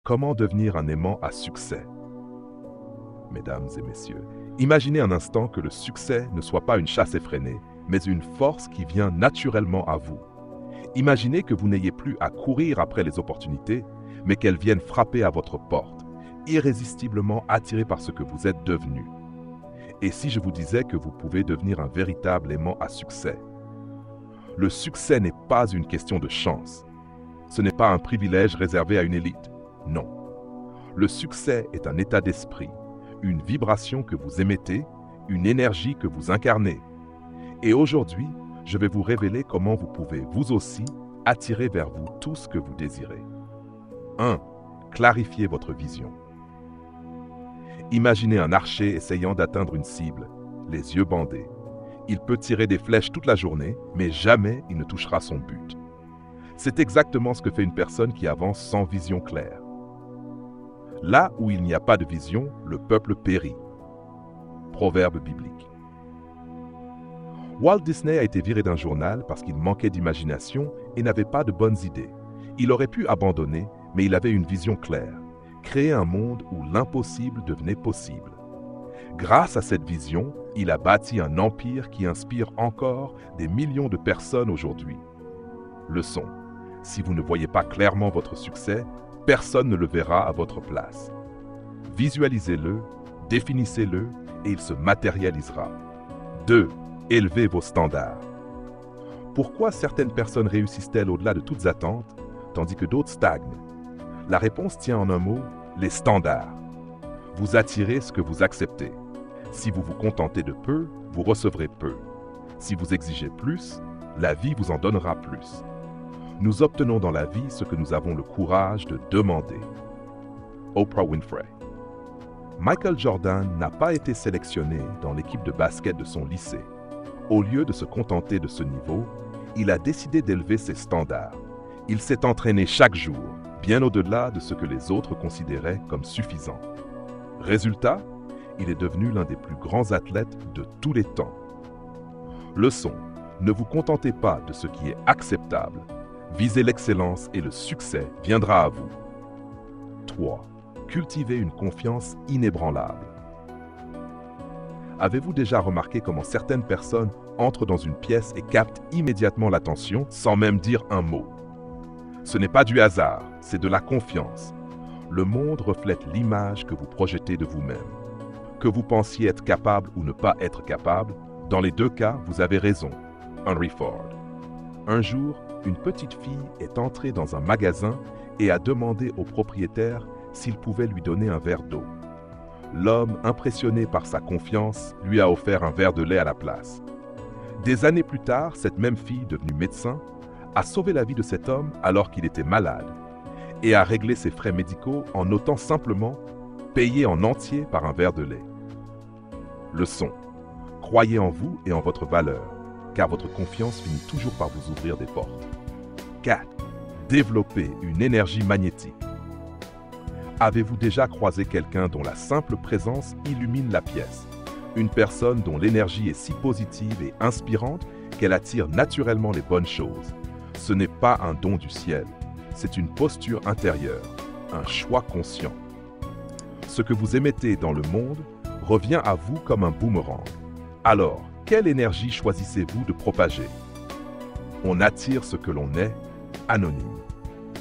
Comment devenir un aimant à succès? Mesdames et messieurs, imaginez un instant que le succès ne soit pas une chasse effrénée, mais une force qui vient naturellement à vous. Imaginez que vous n'ayez plus à courir après les opportunités, mais qu'elles viennent frapper à votre porte, irrésistiblement attirées par ce que vous êtes devenu. Et si je vous disais que vous pouvez devenir un véritable aimant à succès? Le succès n'est pas une question de chance. Ce n'est pas un privilège réservé à une élite. Non. Le succès est un état d'esprit, une vibration que vous émettez, une énergie que vous incarnez. Et aujourd'hui, je vais vous révéler comment vous pouvez, vous aussi, attirer vers vous tout ce que vous désirez. 1. Clarifiez votre vision. Imaginez un archer essayant d'atteindre une cible, les yeux bandés. Il peut tirer des flèches toute la journée, mais jamais il ne touchera son but. C'est exactement ce que fait une personne qui avance sans vision claire. Là où il n'y a pas de vision, le peuple périt. Proverbe biblique. Walt Disney a été viré d'un journal parce qu'il manquait d'imagination et n'avait pas de bonnes idées. Il aurait pu abandonner, mais il avait une vision claire. Créer un monde où l'impossible devenait possible. Grâce à cette vision, il a bâti un empire qui inspire encore des millions de personnes aujourd'hui. Leçon. Si vous ne voyez pas clairement votre succès, personne ne le verra à votre place. Visualisez-le, définissez-le et il se matérialisera. 2. Élevez vos standards. Pourquoi certaines personnes réussissent-elles au-delà de toutes attentes, tandis que d'autres stagnent? La réponse tient en un mot, les standards. Vous attirez ce que vous acceptez. Si vous vous contentez de peu, vous recevrez peu. Si vous exigez plus, la vie vous en donnera plus. Nous obtenons dans la vie ce que nous avons le courage de demander. Oprah Winfrey. Michael Jordan n'a pas été sélectionné dans l'équipe de basket de son lycée. Au lieu de se contenter de ce niveau, il a décidé d'élever ses standards. Il s'est entraîné chaque jour, bien au-delà de ce que les autres considéraient comme suffisant. Résultat, il est devenu l'un des plus grands athlètes de tous les temps. Leçon, ne vous contentez pas de ce qui est acceptable. Visez l'excellence et le succès viendra à vous. 3. Cultivez une confiance inébranlable. Avez-vous déjà remarqué comment certaines personnes entrent dans une pièce et captent immédiatement l'attention sans même dire un mot? Ce n'est pas du hasard, c'est de la confiance. Le monde reflète l'image que vous projetez de vous-même. Que vous pensiez être capable ou ne pas être capable, dans les deux cas, vous avez raison. Henry Ford. Un jour, une petite fille est entrée dans un magasin et a demandé au propriétaire s'il pouvait lui donner un verre d'eau. L'homme, impressionné par sa confiance, lui a offert un verre de lait à la place. Des années plus tard, cette même fille, devenue médecin, a sauvé la vie de cet homme alors qu'il était malade et a réglé ses frais médicaux en notant simplement « payé en entier par un verre de lait ». Leçon. Croyez en vous et en votre valeur, car votre confiance finit toujours par vous ouvrir des portes. 4. Développez une énergie magnétique. Avez-vous déjà croisé quelqu'un dont la simple présence illumine la pièce? Une personne dont l'énergie est si positive et inspirante qu'elle attire naturellement les bonnes choses. Ce n'est pas un don du ciel, c'est une posture intérieure, un choix conscient. Ce que vous émettez dans le monde revient à vous comme un boomerang. Alors, quelle énergie choisissez-vous de propager? On attire ce que l'on est, anonyme.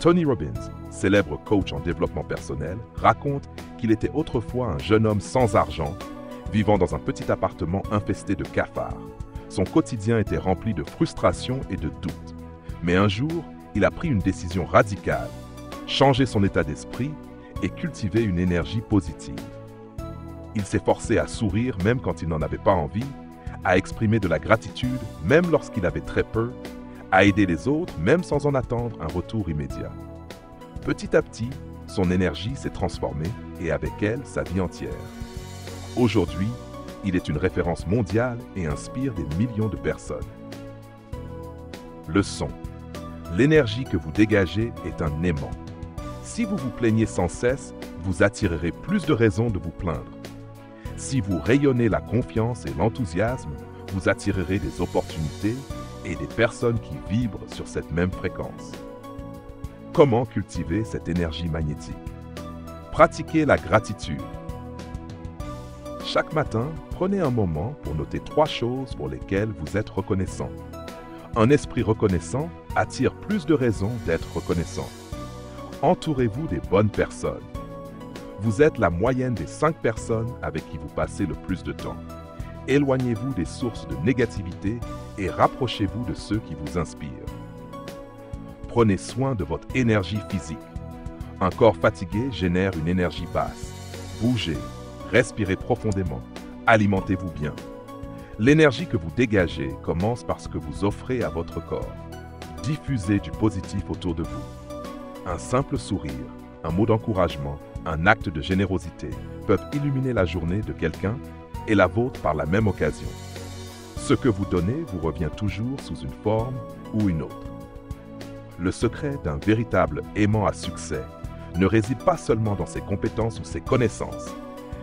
Tony Robbins, célèbre coach en développement personnel, raconte qu'il était autrefois un jeune homme sans argent, vivant dans un petit appartement infesté de cafards. Son quotidien était rempli de frustration et de doutes. Mais un jour, il a pris une décision radicale, changer son état d'esprit et cultiver une énergie positive. Il s'est forcé à sourire même quand il n'en avait pas envie, à exprimer de la gratitude même lorsqu'il avait très peu, à aider les autres même sans en attendre un retour immédiat. Petit à petit, son énergie s'est transformée et avec elle, sa vie entière. Aujourd'hui, il est une référence mondiale et inspire des millions de personnes. Leçon. L'énergie que vous dégagez est un aimant. Si vous vous plaignez sans cesse, vous attirerez plus de raisons de vous plaindre. Si vous rayonnez la confiance et l'enthousiasme, vous attirerez des opportunités et des personnes qui vibrent sur cette même fréquence. Comment cultiver cette énergie magnétique? Pratiquez la gratitude. Chaque matin, prenez un moment pour noter 3 choses pour lesquelles vous êtes reconnaissant. Un esprit reconnaissant attire plus de raisons d'être reconnaissant. Entourez-vous des bonnes personnes. Vous êtes la moyenne des 5 personnes avec qui vous passez le plus de temps. Éloignez-vous des sources de négativité et rapprochez-vous de ceux qui vous inspirent. Prenez soin de votre énergie physique. Un corps fatigué génère une énergie basse. Bougez, respirez profondément, alimentez-vous bien. L'énergie que vous dégagez commence par ce que vous offrez à votre corps. Diffusez du positif autour de vous. Un simple sourire, un mot d'encouragement, un acte de générosité peuvent illuminer la journée de quelqu'un et la vôtre par la même occasion. Ce que vous donnez vous revient toujours sous une forme ou une autre. Le secret d'un véritable aimant à succès ne réside pas seulement dans ses compétences ou ses connaissances,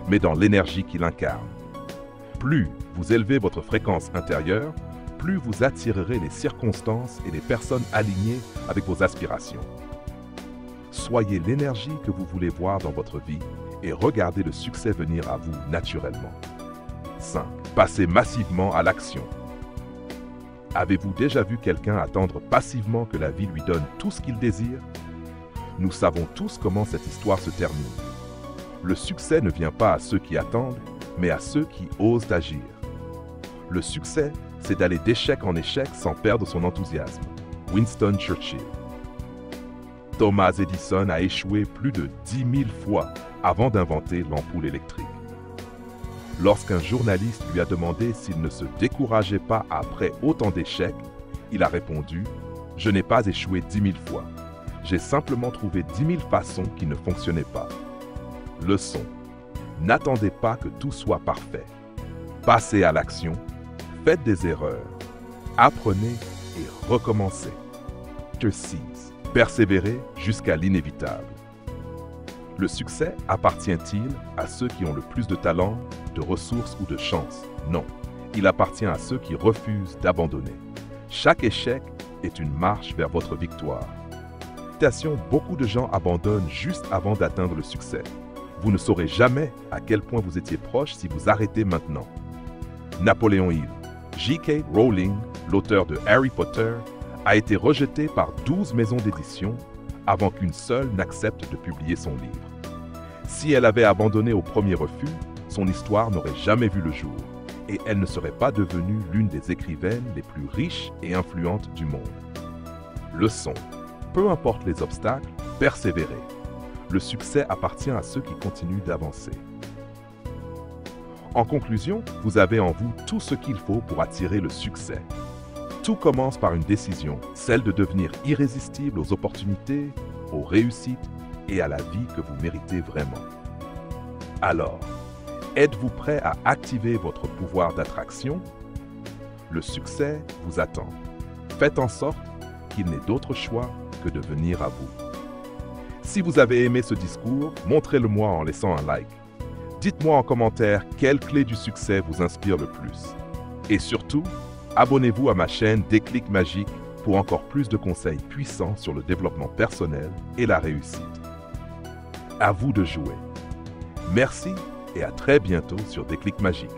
mais dans l'énergie qu'il incarne. Plus vous élevez votre fréquence intérieure, plus vous attirerez les circonstances et les personnes alignées avec vos aspirations. Soyez l'énergie que vous voulez voir dans votre vie et regardez le succès venir à vous naturellement. 5. Passez massivement à l'action. Avez-vous déjà vu quelqu'un attendre passivement que la vie lui donne tout ce qu'il désire? Nous savons tous comment cette histoire se termine. Le succès ne vient pas à ceux qui attendent, mais à ceux qui osent agir. Le succès, c'est d'aller d'échec en échec sans perdre son enthousiasme. Winston Churchill. Thomas Edison a échoué plus de 10 000 fois avant d'inventer l'ampoule électrique. Lorsqu'un journaliste lui a demandé s'il ne se décourageait pas après autant d'échecs, il a répondu « Je n'ai pas échoué 10 000 fois. J'ai simplement trouvé 10 000 façons qui ne fonctionnaient pas. » Leçon. N'attendez pas que tout soit parfait. Passez à l'action, faites des erreurs, apprenez et recommencez. Que 6. Persévérez jusqu'à l'inévitable. Le succès appartient-il à ceux qui ont le plus de talent, de ressources ou de chance? Non, il appartient à ceux qui refusent d'abandonner. Chaque échec est une marche vers votre victoire. Beaucoup de gens abandonnent juste avant d'atteindre le succès. Vous ne saurez jamais à quel point vous étiez proche si vous arrêtez maintenant. Napoléon Hill. J.K. Rowling, l'auteur de Harry Potter, a été rejeté par 12 maisons d'édition avant qu'une seule n'accepte de publier son livre. Si elle avait abandonné au premier refus, son histoire n'aurait jamais vu le jour et elle ne serait pas devenue l'une des écrivaines les plus riches et influentes du monde. Leçon. Peu importe les obstacles, persévérez. Le succès appartient à ceux qui continuent d'avancer. En conclusion, vous avez en vous tout ce qu'il faut pour attirer le succès. Tout commence par une décision, celle de devenir irrésistible aux opportunités, aux réussites et à la vie que vous méritez vraiment. Alors, êtes-vous prêt à activer votre pouvoir d'attraction? Le succès vous attend. Faites en sorte qu'il n'ait d'autre choix que de venir à vous. Si vous avez aimé ce discours, montrez-le-moi en laissant un like. Dites-moi en commentaire quelle clé du succès vous inspire le plus. Et surtout, abonnez-vous à ma chaîne Déclic Magique pour encore plus de conseils puissants sur le développement personnel et la réussite. À vous de jouer. Merci et à très bientôt sur Déclic Magique.